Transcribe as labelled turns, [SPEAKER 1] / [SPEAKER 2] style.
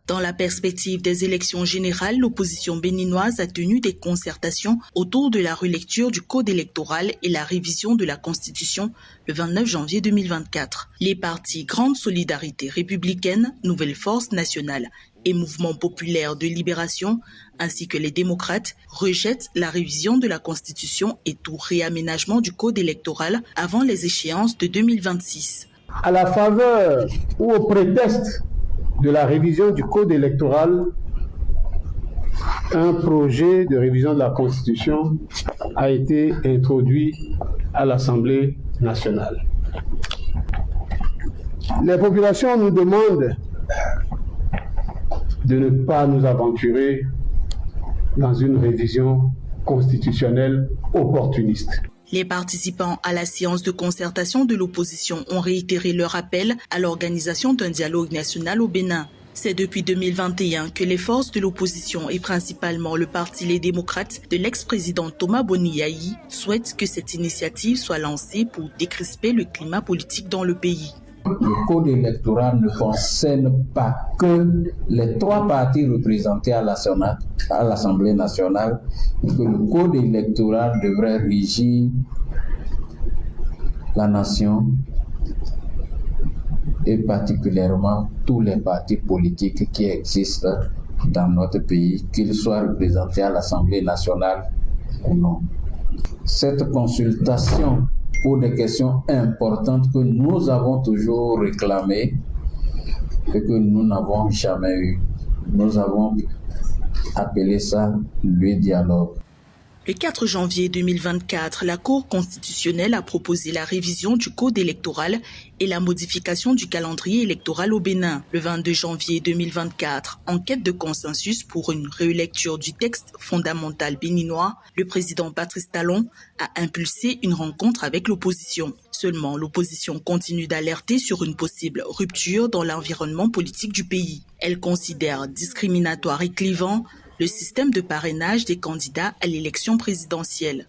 [SPEAKER 1] Dans la perspective des élections générales, l'opposition béninoise a tenu des concertations autour de la relecture du code électoral et la révision de la Constitution le 29 janvier 2024. Les partis Grande Solidarité Républicaine, Nouvelle Force Nationale et Mouvement Populaire de Libération, ainsi que les démocrates, rejettent la révision de la Constitution et tout réaménagement du code électoral avant les échéances de 2026.
[SPEAKER 2] À la faveur ou au prétexte de la révision du code électoral, un projet de révision de la Constitution a été introduit à l'Assemblée nationale. Les populations nous demandent de ne pas nous aventurer dans une révision constitutionnelle opportuniste.
[SPEAKER 1] Les participants à la séance de concertation de l'opposition ont réitéré leur appel à l'organisation d'un dialogue national au Bénin. C'est depuis 2021 que les forces de l'opposition et principalement le parti Les Démocrates de l'ex-président Thomas Boni-Yayi souhaitent que cette initiative soit lancée pour décrisper le climat politique dans le pays.
[SPEAKER 3] Le code électoral ne concerne pas que les trois partis représentés à l'Assemblée nationale, que le code électoral devrait régir la nation et particulièrement tous les partis politiques qui existent dans notre pays, qu'ils soient représentés à l'Assemblée nationale ou non. Cette consultation pour des questions importantes que nous avons toujours réclamées et que nous n'avons jamais eues. Nous avons appelé ça le dialogue.
[SPEAKER 1] Le 4 janvier 2024, la Cour constitutionnelle a proposé la révision du code électoral et la modification du calendrier électoral au Bénin. Le 22 janvier 2024, en quête de consensus pour une relecture du texte fondamental béninois, le président Patrice Talon a impulsé une rencontre avec l'opposition. Seulement, l'opposition continue d'alerter sur une possible rupture dans l'environnement politique du pays. Elle considère discriminatoire et clivant le système de parrainage des candidats à l'élection présidentielle.